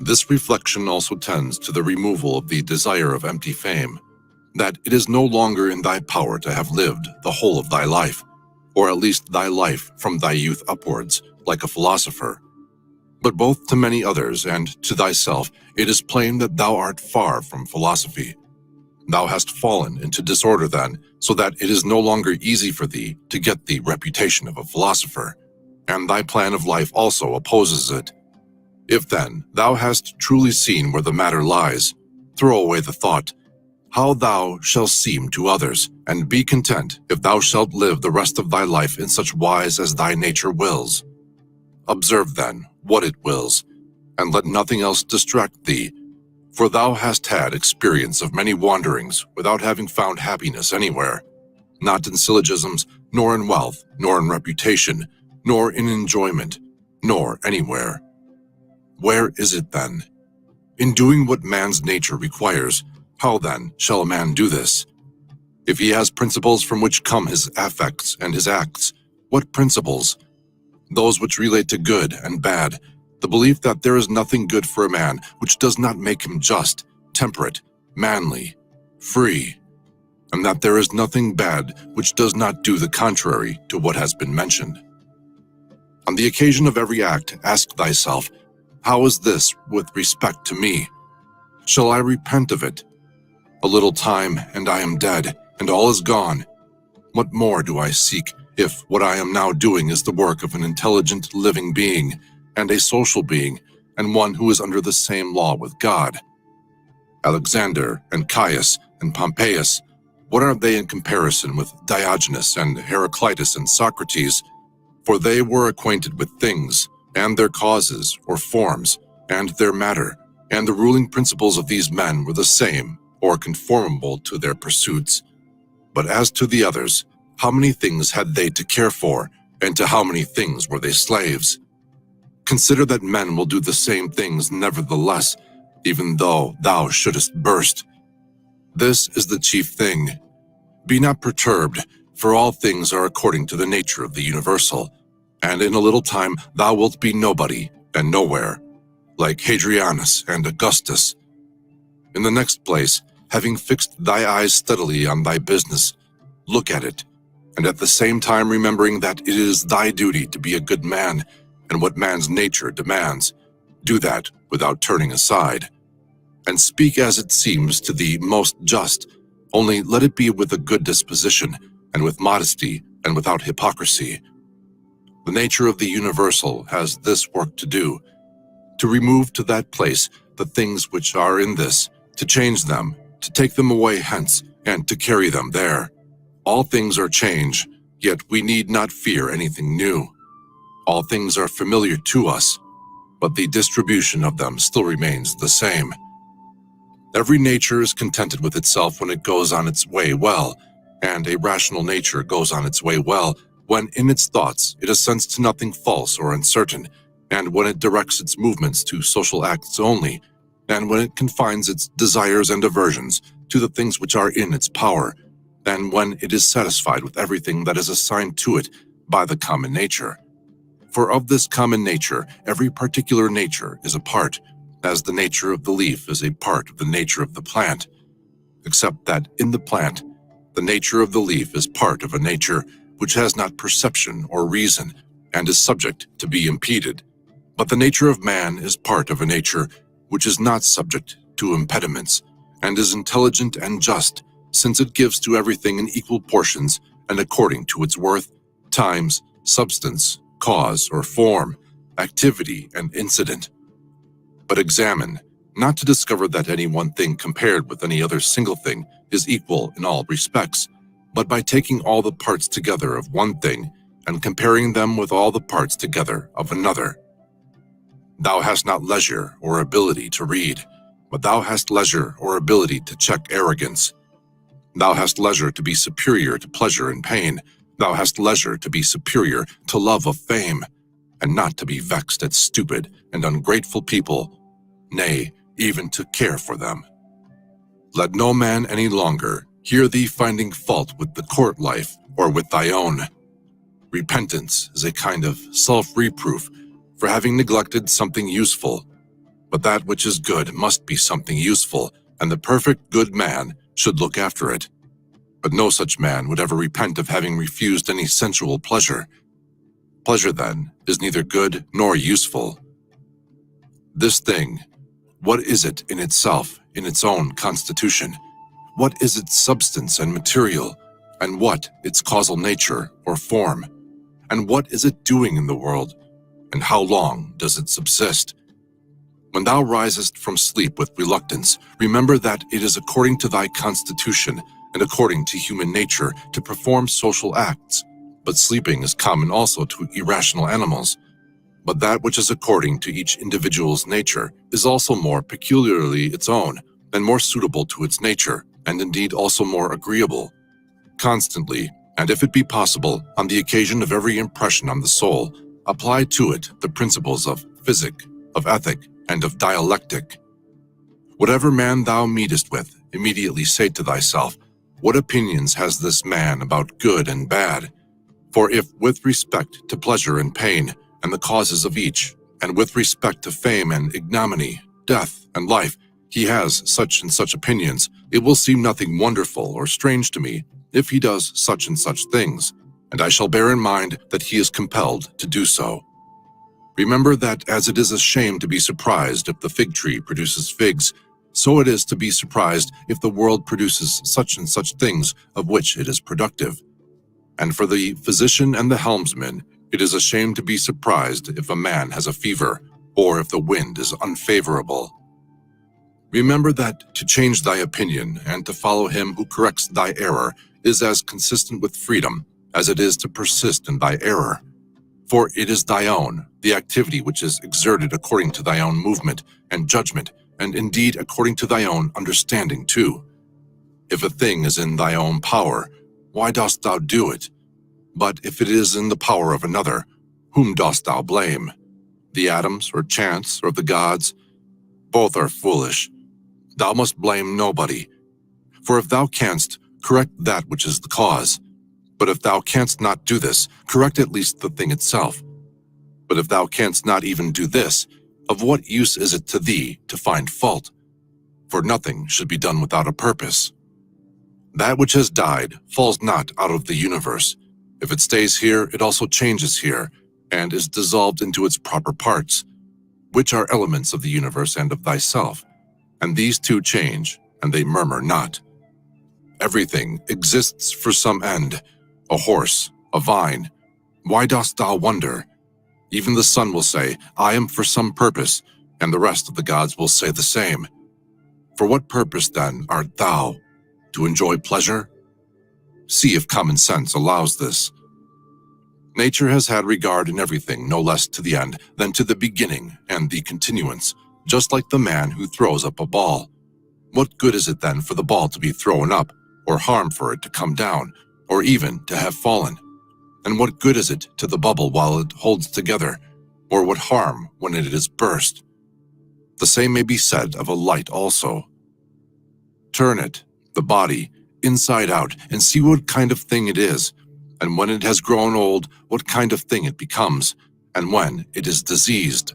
This reflection also tends to the removal of the desire of empty fame, that it is no longer in thy power to have lived the whole of thy life, or at least thy life from thy youth upwards, like a philosopher. But both to many others and to thyself it is plain that thou art far from philosophy. Thou hast fallen into disorder then, so that it is no longer easy for thee to get the reputation of a philosopher, and thy plan of life also opposes it. If then thou hast truly seen where the matter lies, throw away the thought, how thou shalt seem to others, and be content if thou shalt live the rest of thy life in such wise as thy nature wills. Observe then what it wills, and let nothing else distract thee, for thou hast had experience of many wanderings without having found happiness anywhere, not in syllogisms, nor in wealth, nor in reputation, nor in enjoyment, nor anywhere. Where is it then? In doing what man's nature requires, how then shall a man do this? If he has principles from which come his affects and his acts, what principles? Those which relate to good and bad, the belief that there is nothing good for a man which does not make him just, temperate, manly, free, and that there is nothing bad which does not do the contrary to what has been mentioned. On the occasion of every act, ask thyself, how is this with respect to me? Shall I repent of it? A little time, and I am dead, and all is gone. What more do I seek, if what I am now doing is the work of an intelligent living being, and a social being, and one who is under the same law with God? Alexander and Caius and Pompeius, what are they in comparison with Diogenes and Heraclitus and Socrates? For they were acquainted with things, and their causes or forms, and their matter, and the ruling principles of these men were the same, or conformable to their pursuits. But as to the others, how many things had they to care for, and to how many things were they slaves? Consider that men will do the same things nevertheless, even though thou shouldest burst. This is the chief thing. Be not perturbed, for all things are according to the nature of the universal, and in a little time thou wilt be nobody and nowhere, like Hadrianus and Augustus. In the next place, having fixed thy eyes steadily on thy business, look at it, and at the same time remembering that it is thy duty to be a good man, and what man's nature demands, do that without turning aside. And speak as it seems to thee most just, only let it be with a good disposition, and with modesty, and without hypocrisy. The nature of the universal has this work to do, to remove to that place the things which are in this, to change them, to take them away hence, and to carry them there. All things are change, yet we need not fear anything new. All things are familiar to us, but the distribution of them still remains the same. Every nature is contented with itself when it goes on its way well, and a rational nature goes on its way well when in its thoughts it assents to nothing false or uncertain, and when it directs its movements to social acts only, and when it confines its desires and aversions to the things which are in its power, and when it is satisfied with everything that is assigned to it by the common nature. For of this common nature, every particular nature is a part, as the nature of the leaf is a part of the nature of the plant, except that in the plant, the nature of the leaf is part of a nature which has not perception or reason, and is subject to be impeded. But the nature of man is part of a nature which is not subject to impediments, and is intelligent and just, since it gives to everything in equal portions and according to its worth, times, substance, cause or form, activity and incident. But examine, not to discover that any one thing compared with any other single thing is equal in all respects, but by taking all the parts together of one thing and comparing them with all the parts together of another. Thou hast not leisure or ability to read, but thou hast leisure or ability to check arrogance. Thou hast leisure to be superior to pleasure and pain. Thou hast leisure to be superior to love of fame, and not to be vexed at stupid and ungrateful people, nay, even to care for them. Let no man any longer hear thee finding fault with the court life or with thy own. Repentance is a kind of self-reproof for having neglected something useful, But that which is good must be something useful, and the perfect good man should look after it. But no such man would ever repent of having refused any sensual pleasure. Pleasure, then, is neither good nor useful. This thing, what is it in itself, in its own constitution? What is its substance and material, and what its causal nature or form? And what is it doing in the world, and how long does it subsist? When thou risest from sleep with reluctance, remember that it is according to thy constitution and according to human nature to perform social acts, but sleeping is common also to irrational animals. But that which is according to each individual's nature is also more peculiarly its own, and more suitable to its nature, and indeed also more agreeable. Constantly, and if it be possible, on the occasion of every impression on the soul, apply to it the principles of physic, of ethic, and of dialectic. Whatever man thou meetest with, immediately say to thyself, what opinions has this man about good and bad? For if with respect to pleasure and pain, and the causes of each, and with respect to fame and ignominy, death and life, he has such and such opinions, it will seem nothing wonderful or strange to me if he does such and such things, and I shall bear in mind that he is compelled to do so. Remember that as it is a shame to be surprised if the fig tree produces figs, so it is to be surprised if the world produces such and such things of which it is productive. And for the physician and the helmsman, it is a shame to be surprised if a man has a fever, or if the wind is unfavorable. Remember that to change thy opinion and to follow him who corrects thy error is as consistent with freedom as it is to persist in thy error. For it is thy own, the activity which is exerted according to thy own movement and judgment, and indeed according to thy own understanding too. If a thing is in thy own power, why dost thou do it? But if it is in the power of another, whom dost thou blame? The atoms, or chance, or the gods? Both are foolish. Thou must blame nobody. For if thou canst, correct that which is the cause. But if thou canst not do this, correct at least the thing itself. But if thou canst not even do this, of what use is it to thee to find fault? For nothing should be done without a purpose. That which has died falls not out of the universe. If it stays here, it also changes here, and is dissolved into its proper parts, which are elements of the universe and of thyself. And these two change, and they murmur not. Everything exists for some end, a horse, a vine. Why dost thou wonder? Even the sun will say, I am for some purpose, and the rest of the gods will say the same. For what purpose, then, art thou? To enjoy pleasure? See if common sense allows this. Nature has had regard in everything no less to the end than to the beginning and the continuance, just like the man who throws up a ball. What good is it then for the ball to be thrown up, or harm for it to come down, or even to have fallen? And what good is it to the bubble while it holds together, or what harm when it is burst? The same may be said of a light also. Turn it, the body, inside out, and see what kind of thing it is, and when it has grown old, what kind of thing it becomes, and when it is diseased.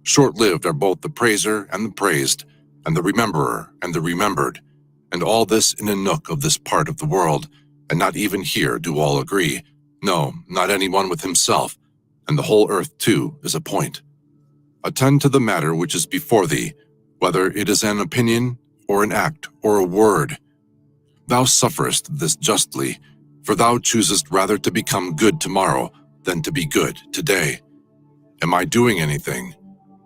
Short-lived are both the praiser and the praised, and the rememberer and the remembered, and all this in a nook of this part of the world, and not even here do all agree, no, not anyone with himself, and the whole earth too is a point. Attend to the matter which is before thee, whether it is an opinion, or an act, or a word. Thou sufferest this justly, for thou choosest rather to become good tomorrow than to be good today. Am I doing anything?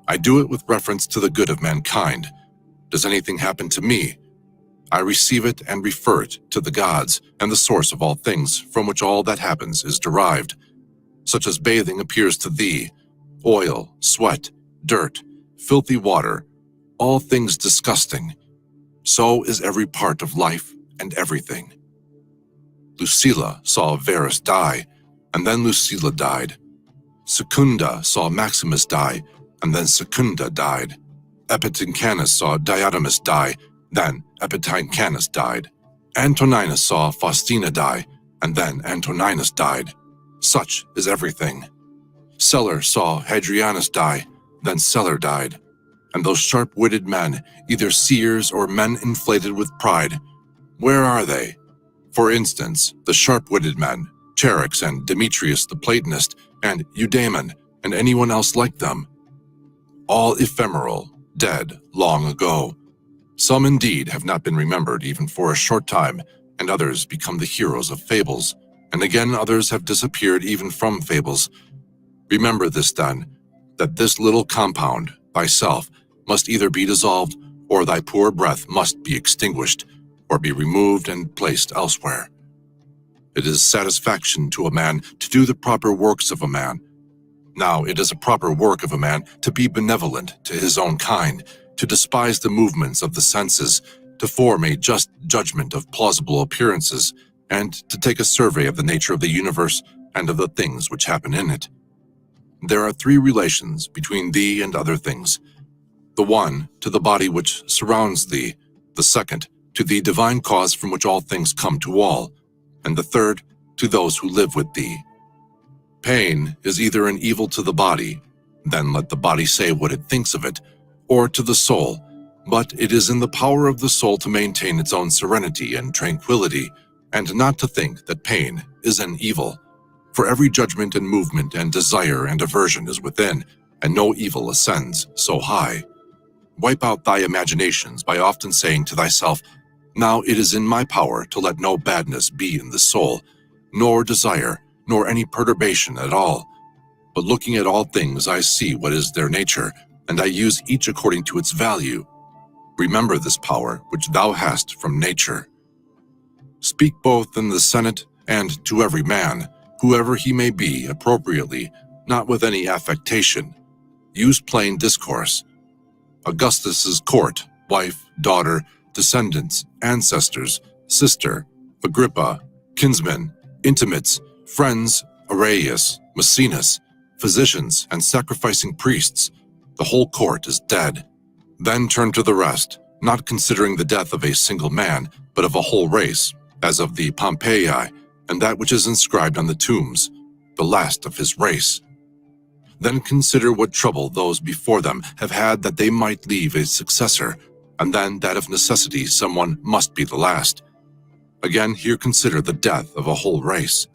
I do it with reference to the good of mankind. Does anything happen to me? I receive it and refer it to the gods and the source of all things from which all that happens is derived, such as bathing appears to thee, oil, sweat, dirt, filthy water, all things disgusting. So is every part of life and everything. Lucilla saw Verus die, and then Lucilla died. Secunda saw Maximus die, and then Secunda died. Epitynchanus saw Diotimus die, then Epitynchanus died. Antoninus saw Faustina die, and then Antoninus died. Such is everything. Celer saw Hadrianus die, then Celer died. And those sharp-witted men, either seers or men inflated with pride, where are they? For instance, the sharp-witted men, Charax and Demetrius the Platonist, and Eudaemon, and anyone else like them. All ephemeral, dead long ago. Some indeed have not been remembered even for a short time, and others become the heroes of fables, and again others have disappeared even from fables. Remember this then, that this little compound, thyself, must either be dissolved, or thy poor breath must be extinguished, or be removed and placed elsewhere. It is satisfaction to a man to do the proper works of a man. Now it is a proper work of a man to be benevolent to his own kind, to despise the movements of the senses, to form a just judgment of plausible appearances, and to take a survey of the nature of the universe and of the things which happen in it. There are three relations between thee and other things. The one, to the body which surrounds thee, the second, to the divine cause from which all things come to all, and the third, to those who live with thee. Pain is either an evil to the body, then let the body say what it thinks of it, or to the soul, but it is in the power of the soul to maintain its own serenity and tranquility, and not to think that pain is an evil. For every judgment and movement and desire and aversion is within, and no evil ascends so high. Wipe out thy imaginations by often saying to thyself, now it is in my power to let no badness be in the soul, nor desire, nor any perturbation at all. But looking at all things I see what is their nature, and I use each according to its value. Remember this power which thou hast from nature. Speak both in the Senate and to every man, whoever he may be, appropriately, not with any affectation. Use plain discourse. Augustus's court, wife, daughter, descendants, ancestors, sister, Agrippa, kinsmen, intimates, friends, Aurelius, Maecenas, physicians, and sacrificing priests. The whole court is dead. Then turn to the rest, not considering the death of a single man, but of a whole race, as of the Pompeii, and that which is inscribed on the tombs, the last of his race. Then consider what trouble those before them have had that they might leave a successor, and then that of necessity someone must be the last. Again, here consider the death of a whole race.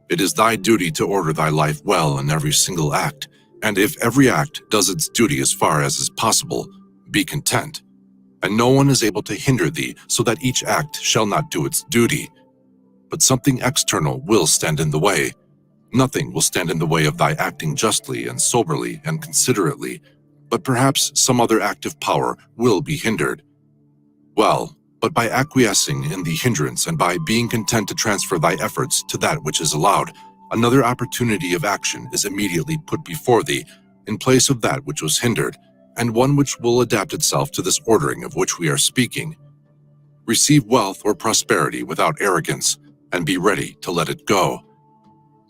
It is thy duty to order thy life well in every single act, and if every act does its duty as far as is possible, be content. And no one is able to hinder thee, so that each act shall not do its duty. But something external will stand in the way. Nothing will stand in the way of thy acting justly and soberly and considerately, but perhaps some other active power will be hindered. Well, but by acquiescing in the hindrance and by being content to transfer thy efforts to that which is allowed, another opportunity of action is immediately put before thee, in place of that which was hindered, and one which will adapt itself to this ordering of which we are speaking. Receive wealth or prosperity without arrogance, and be ready to let it go.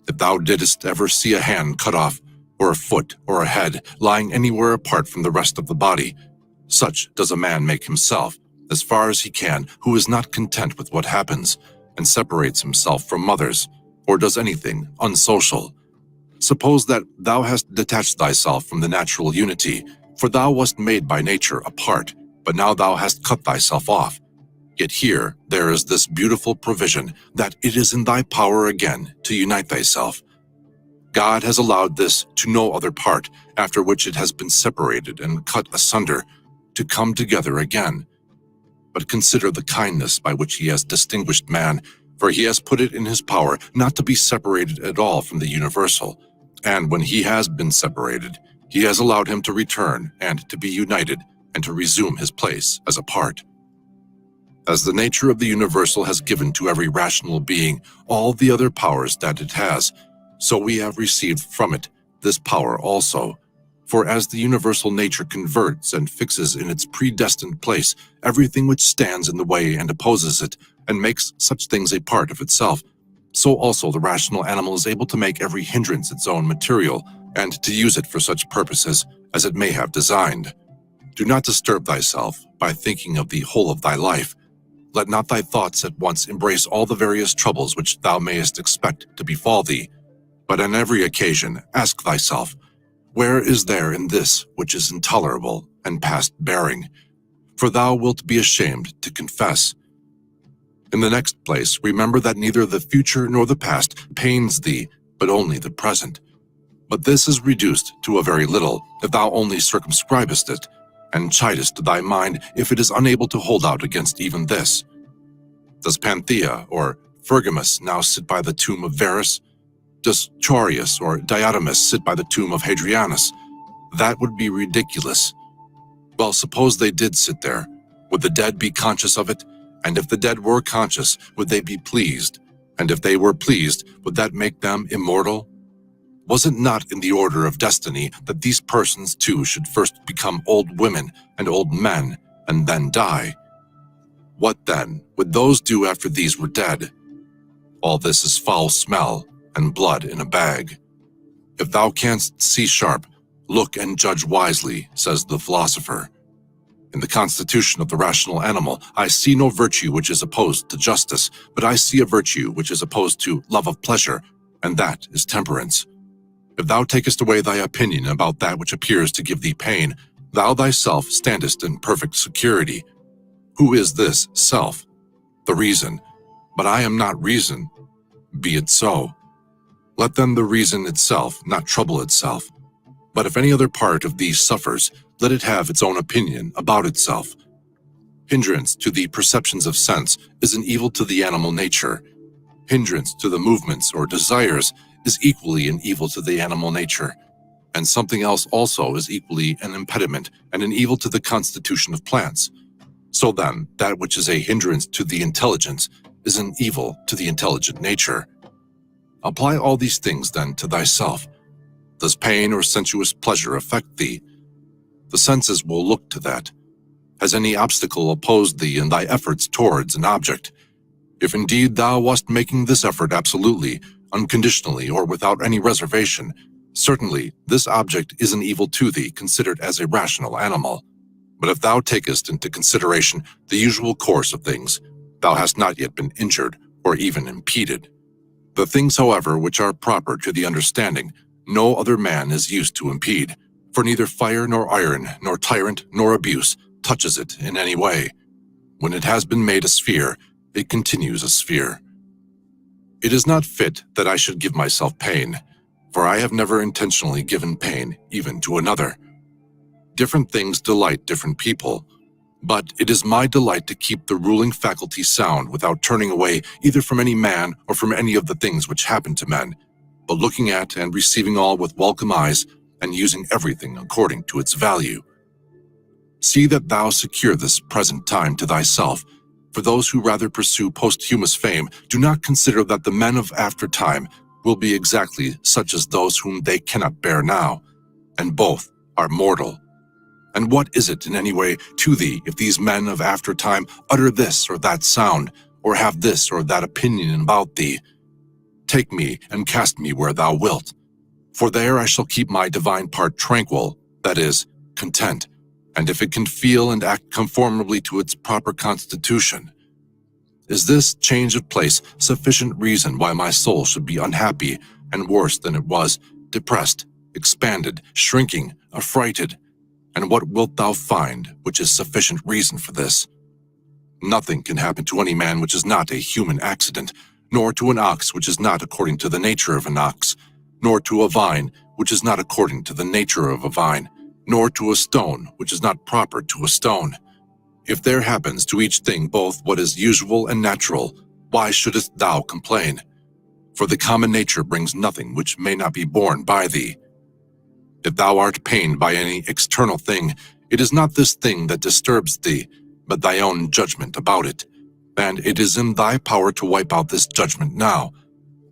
If thou didst ever see a hand cut off, or a foot or a head lying anywhere apart from the rest of the body, such does a man make himself, as far as he can, who is not content with what happens, and separates himself from others, or does anything unsocial. Suppose that thou hast detached thyself from the natural unity, for thou wast made by nature apart, but now thou hast cut thyself off. Yet here there is this beautiful provision that it is in thy power again to unite thyself. God has allowed this to no other part, after which it has been separated and cut asunder, to come together again. But consider the kindness by which he has distinguished man, for he has put it in his power not to be separated at all from the universal, and when he has been separated, he has allowed him to return and to be united and to resume his place as a part. As the nature of the universal has given to every rational being all the other powers that it has, so we have received from it this power also. For as the universal nature converts and fixes in its predestined place everything which stands in the way and opposes it, and makes such things a part of itself, so also the rational animal is able to make every hindrance its own material, and to use it for such purposes as it may have designed. Do not disturb thyself by thinking of the whole of thy life. Let not thy thoughts at once embrace all the various troubles which thou mayest expect to befall thee, but on every occasion ask thyself, Where is there in this which is intolerable and past bearing? For thou wilt be ashamed to confess. In the next place, remember that neither the future nor the past pains thee, but only the present. But this is reduced to a very little, if thou only circumscribest it, and chidest thy mind if it is unable to hold out against even this. Does Panthea or Pergamus now sit by the tomb of Verus? Does Chorius or Diotimus sit by the tomb of Hadrianus? That would be ridiculous. Well, suppose they did sit there. Would the dead be conscious of it? And if the dead were conscious, would they be pleased? And if they were pleased, would that make them immortal? Was it not in the order of destiny that these persons too should first become old women and old men, and then die? What then would those do after these were dead? All this is foul smell and blood in a bag. If thou canst see sharp, look and judge wisely, says the philosopher. In the constitution of the rational animal, I see no virtue which is opposed to justice, but I see a virtue which is opposed to love of pleasure, and that is temperance. If thou takest away thy opinion about that which appears to give thee pain, thou thyself standest in perfect security. Who is this self? The reason. But I am not reason. Be it so. Let then the reason itself not trouble itself. But if any other part of these suffers, let it have its own opinion about itself. Hindrance to the perceptions of sense is an evil to the animal nature. Hindrance to the movements or desires is equally an evil to the animal nature. And something else also is equally an impediment and an evil to the constitution of plants. So then, that which is a hindrance to the intelligence is an evil to the intelligent nature. Apply all these things then to thyself. Does pain or sensuous pleasure affect thee? The senses will look to that. Has any obstacle opposed thee in thy efforts towards an object? If indeed thou wast making this effort absolutely, unconditionally, or without any reservation, certainly this object is an evil to thee considered as a rational animal. But if thou takest into consideration the usual course of things, thou hast not yet been injured or even impeded. The things, however, which are proper to the understanding, no other man is used to impede, for neither fire nor iron, nor tyrant nor abuse touches it in any way. When it has been made a sphere, it continues a sphere. It is not fit that I should give myself pain, for I have never intentionally given pain even to another. Different things delight different people, but it is my delight to keep the ruling faculty sound without turning away either from any man or from any of the things which happen to men, but looking at and receiving all with welcome eyes and using everything according to its value. See that thou secure this present time to thyself, for those who rather pursue posthumous fame do not consider that the men of after time will be exactly such as those whom they cannot bear now, and both are mortal. And what is it in any way to thee if these men of after time utter this or that sound, or have this or that opinion about thee? Take me and cast me where thou wilt, for there I shall keep my divine part tranquil, that is, content, and if it can feel and act conformably to its proper constitution. Is this change of place sufficient reason why my soul should be unhappy and worse than it was, depressed, expanded, shrinking, affrighted? And what wilt thou find which is sufficient reason for this? Nothing can happen to any man which is not a human accident, nor to an ox which is not according to the nature of an ox, nor to a vine which is not according to the nature of a vine, nor to a stone which is not proper to a stone. If there happens to each thing both what is usual and natural, why shouldest thou complain? For the common nature brings nothing which may not be borne by thee. If thou art pained by any external thing, it is not this thing that disturbs thee, but thy own judgment about it, and it is in thy power to wipe out this judgment now.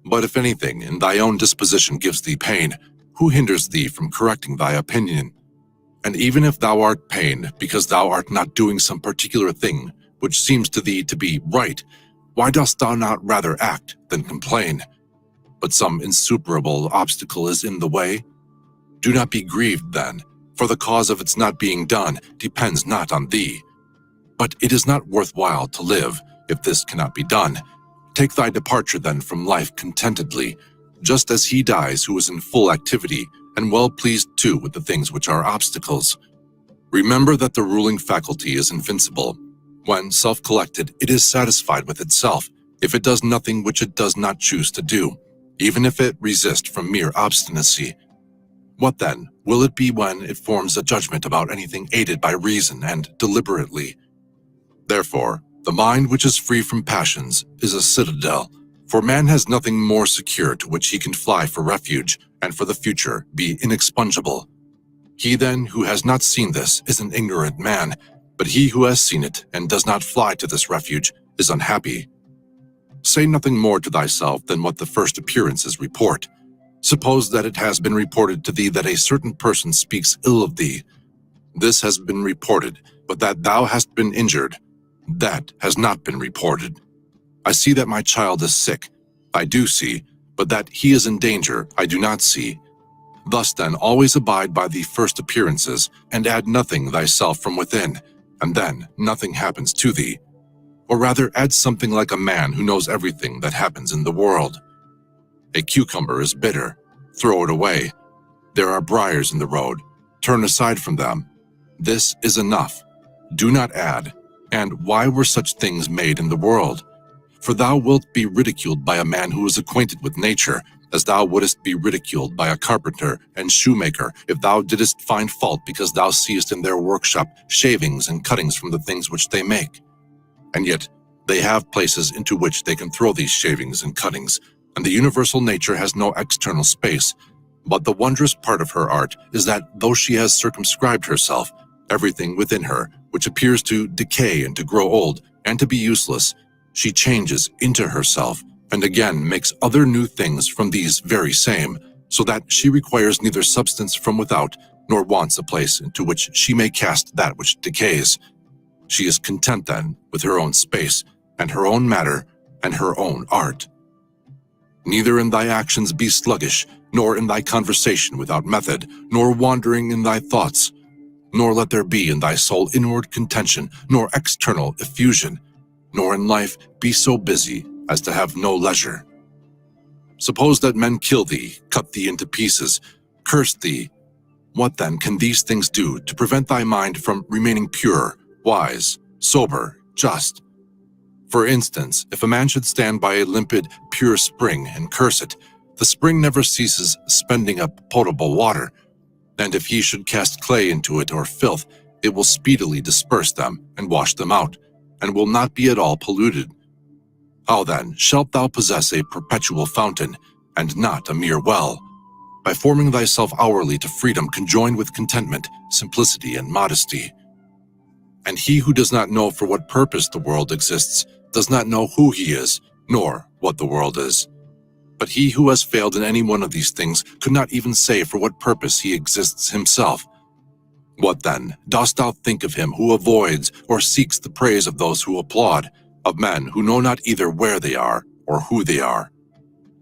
But if anything in thy own disposition gives thee pain, who hinders thee from correcting thy opinion? And even if thou art pained because thou art not doing some particular thing which seems to thee to be right, why dost thou not rather act than complain? But some insuperable obstacle is in the way? Do not be grieved then, for the cause of its not being done depends not on thee. But it is not worthwhile to live if this cannot be done. Take thy departure then from life contentedly, just as he dies who is in full activity, and well pleased too with the things which are obstacles. Remember that the ruling faculty is invincible. When self-collected, it is satisfied with itself, if it does nothing which it does not choose to do, even if it resist from mere obstinacy. What then will it be when it forms a judgment about anything aided by reason and deliberately? Therefore, the mind which is free from passions is a citadel, for man has nothing more secure to which he can fly for refuge, and for the future be inexpugnable. He then who has not seen this is an ignorant man, but he who has seen it and does not fly to this refuge is unhappy. Say nothing more to thyself than what the first appearances report. Suppose that it has been reported to thee that a certain person speaks ill of thee. This has been reported, but that thou hast been injured, that has not been reported. I see that my child is sick, I do see, but that he is in danger, I do not see. Thus then always abide by the first appearances, and add nothing thyself from within, and then nothing happens to thee. Or rather add something like a man who knows everything that happens in the world. A cucumber is bitter, throw it away. There are briars in the road, turn aside from them. This is enough, do not add. And why were such things made in the world? For thou wilt be ridiculed by a man who is acquainted with nature, as thou wouldest be ridiculed by a carpenter and shoemaker if thou didst find fault because thou seest in their workshop shavings and cuttings from the things which they make. And yet they have places into which they can throw these shavings and cuttings, and the universal nature has no external space. But the wondrous part of her art is that though she has circumscribed herself, everything within her, which appears to decay and to grow old and to be useless, she changes into herself, and again makes other new things from these very same, so that she requires neither substance from without, nor wants a place into which she may cast that which decays. She is content then with her own space, and her own matter, and her own art. Neither in thy actions be sluggish, nor in thy conversation without method, nor wandering in thy thoughts, nor let there be in thy soul inward contention, nor external effusion, nor in life be so busy as to have no leisure. Suppose that men kill thee, cut thee into pieces, curse thee. What then can these things do to prevent thy mind from remaining pure, wise, sober, just? For instance, if a man should stand by a limpid, pure spring and curse it, the spring never ceases spending up potable water, and if he should cast clay into it or filth, it will speedily disperse them and wash them out, and will not be at all polluted. How then shalt thou possess a perpetual fountain, and not a mere well? By forming thyself hourly to freedom conjoined with contentment, simplicity, and modesty. And he who does not know for what purpose the world exists does not know who he is, nor what the world is. But he who has failed in any one of these things could not even say for what purpose he exists himself. What then dost thou think of him who avoids or seeks the praise of those who applaud, of men who know not either where they are or who they are?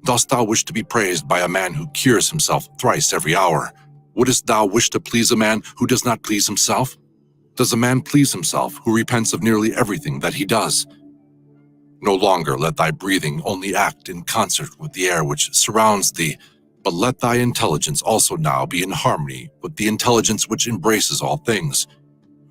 Dost thou wish to be praised by a man who cures himself thrice every hour? Wouldst thou wish to please a man who does not please himself? Does a man please himself who repents of nearly everything that he does? No longer let thy breathing only act in concert with the air which surrounds thee, but let thy intelligence also now be in harmony with the intelligence which embraces all things.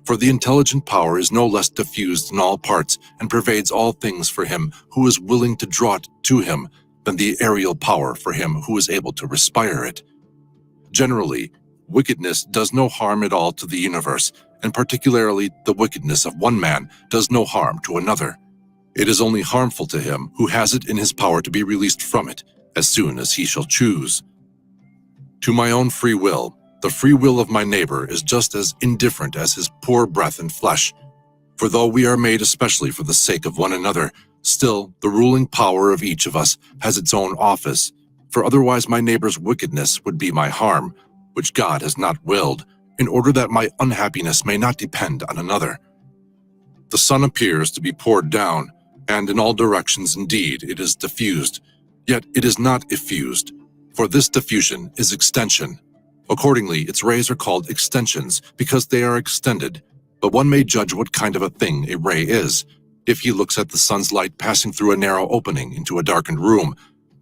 For the intelligent power is no less diffused in all parts and pervades all things for him who is willing to draw it to him than the aerial power for him who is able to respire it. Generally, wickedness does no harm at all to the universe, and particularly the wickedness of one man does no harm to another. It is only harmful to him who has it in his power to be released from it as soon as he shall choose. To my own free will, the free will of my neighbor is just as indifferent as his poor breath and flesh. For though we are made especially for the sake of one another, still the ruling power of each of us has its own office, for otherwise my neighbor's wickedness would be my harm, which God has not willed, in order that my unhappiness may not depend on another. The sun appears to be poured down, and in all directions indeed it is diffused, yet it is not effused, for this diffusion is extension. Accordingly, its rays are called extensions because they are extended, but one may judge what kind of a thing a ray is, if he looks at the sun's light passing through a narrow opening into a darkened room,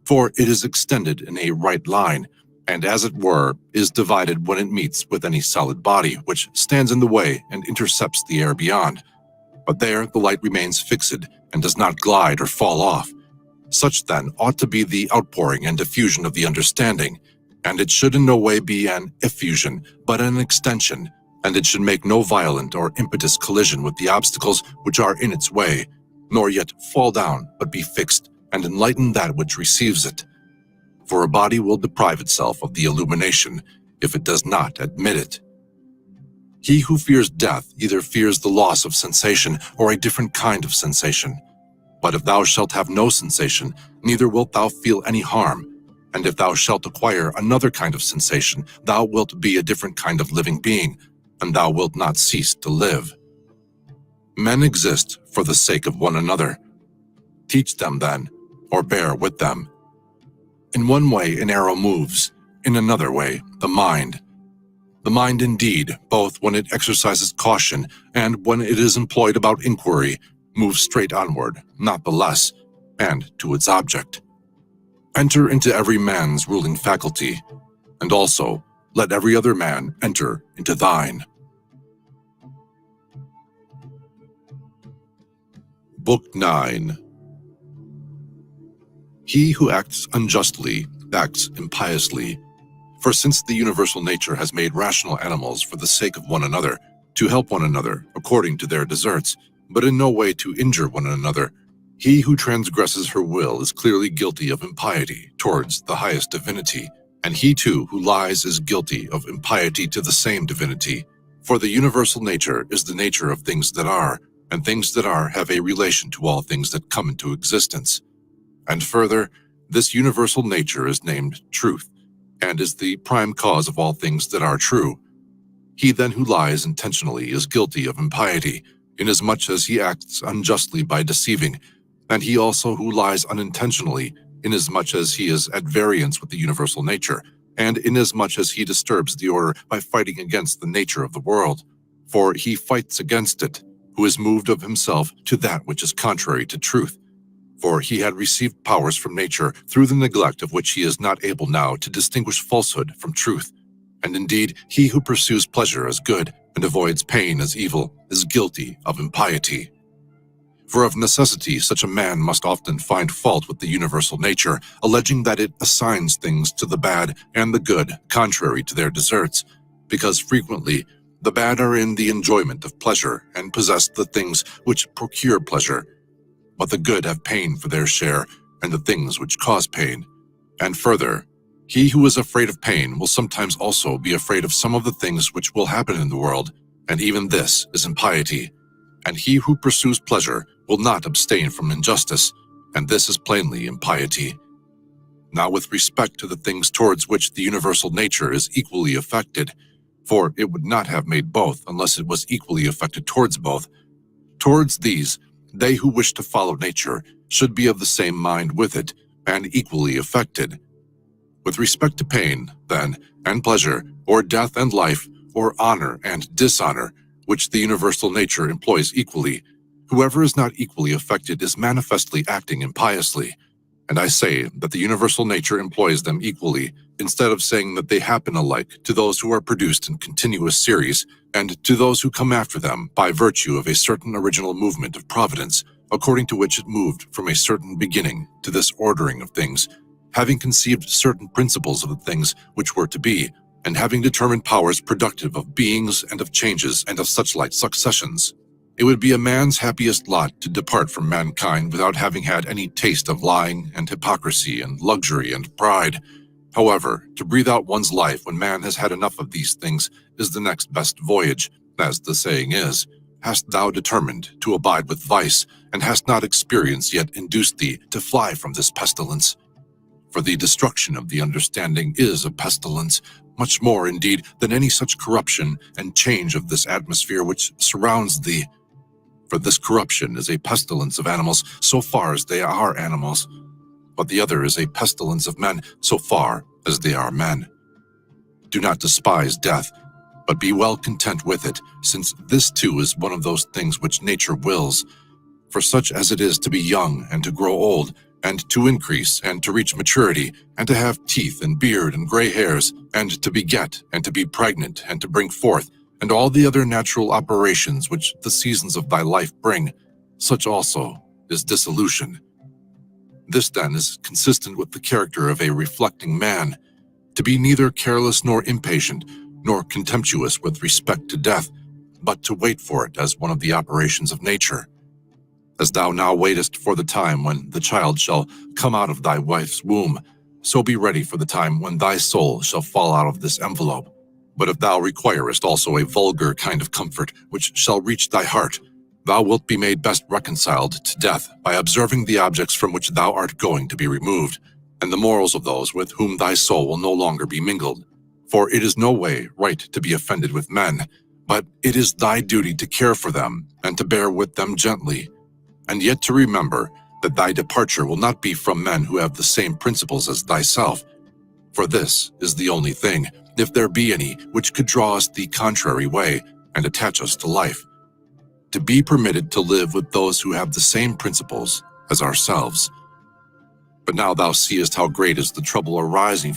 for it is extended in a right line, and as it were, is divided when it meets with any solid body, which stands in the way and intercepts the air beyond. But there the light remains fixed and does not glide or fall off. Such then ought to be the outpouring and diffusion of the understanding, and it should in no way be an effusion, but an extension, and it should make no violent or impetuous collision with the obstacles which are in its way, nor yet fall down, but be fixed, and enlighten that which receives it. For a body will deprive itself of the illumination, if it does not admit it. He who fears death either fears the loss of sensation or a different kind of sensation. But if thou shalt have no sensation, neither wilt thou feel any harm, and if thou shalt acquire another kind of sensation, thou wilt be a different kind of living being, and thou wilt not cease to live. Men exist for the sake of one another. Teach them then, or bear with them. In one way an arrow moves, in another way the mind. The mind indeed, both when it exercises caution and when it is employed about inquiry, moves straight onward, not the less, and to its object. Enter into every man's ruling faculty, and also let every other man enter into thine. Book 9. He who acts unjustly acts impiously. For since the universal nature has made rational animals for the sake of one another, to help one another according to their deserts, but in no way to injure one another, he who transgresses her will is clearly guilty of impiety towards the highest divinity, and he too who lies is guilty of impiety to the same divinity. For the universal nature is the nature of things that are, and things that are have a relation to all things that come into existence. And further, this universal nature is named truth, and is the prime cause of all things that are true. He then who lies intentionally is guilty of impiety, inasmuch as he acts unjustly by deceiving, and he also who lies unintentionally, inasmuch as he is at variance with the universal nature, and inasmuch as he disturbs the order by fighting against the nature of the world. For he fights against it, who is moved of himself to that which is contrary to truth. For he had received powers from nature, through the neglect of which he is not able now to distinguish falsehood from truth. And indeed, he who pursues pleasure as good and avoids pain as evil is guilty of impiety. For of necessity such a man must often find fault with the universal nature, alleging that it assigns things to the bad and the good contrary to their deserts, because frequently the bad are in the enjoyment of pleasure and possess the things which procure pleasure, but the good have pain for their share and the things which cause pain. And further, he who is afraid of pain will sometimes also be afraid of some of the things which will happen in the world, and even this is impiety. And he who pursues pleasure will not abstain from injustice, and this is plainly impiety. Now with respect to the things towards which the universal nature is equally affected, for it would not have made both unless it was equally affected towards both. Towards these, they who wish to follow nature should be of the same mind with it, and equally affected. With respect to pain, then, and pleasure, or death and life, or honor and dishonor, which the universal nature employs equally, whoever is not equally affected is manifestly acting impiously. And I say that the universal nature employs them equally, instead of saying that they happen alike to those who are produced in continuous series, and to those who come after them by virtue of a certain original movement of providence, according to which it moved from a certain beginning to this ordering of things, having conceived certain principles of the things which were to be, and having determined powers productive of beings and of changes and of such like successions. It would be a man's happiest lot to depart from mankind without having had any taste of lying and hypocrisy and luxury and pride. However, to breathe out one's life when man has had enough of these things is the next best voyage, as the saying is. Hast thou determined to abide with vice, and hast not experience yet induced thee to fly from this pestilence? For the destruction of the understanding is a pestilence, much more indeed than any such corruption and change of this atmosphere which surrounds thee. For this corruption is a pestilence of animals so far as they are animals, but the other is a pestilence of men so far as they are men. Do not despise death, but be well content with it, since this too is one of those things which nature wills. For such as it is to be young and to grow old, and to increase, and to reach maturity, and to have teeth and beard and gray hairs, and to beget, and to be pregnant, and to bring forth, and all the other natural operations which the seasons of thy life bring, such also is dissolution. This then is consistent with the character of a reflecting man, to be neither careless nor impatient, nor contemptuous with respect to death, but to wait for it as one of the operations of nature. As thou now waitest for the time when the child shall come out of thy wife's womb, so be ready for the time when thy soul shall fall out of this envelope. But if thou requirest also a vulgar kind of comfort which shall reach thy heart, thou wilt be made best reconciled to death by observing the objects from which thou art going to be removed, and the morals of those with whom thy soul will no longer be mingled. For it is no way right to be offended with men, but it is thy duty to care for them and to bear with them gently, and yet to remember that thy departure will not be from men who have the same principles as thyself. For this is the only thing, if there be any, which could draw us the contrary way and attach us to life, to be permitted to live with those who have the same principles as ourselves. But now thou seest how great is the trouble arising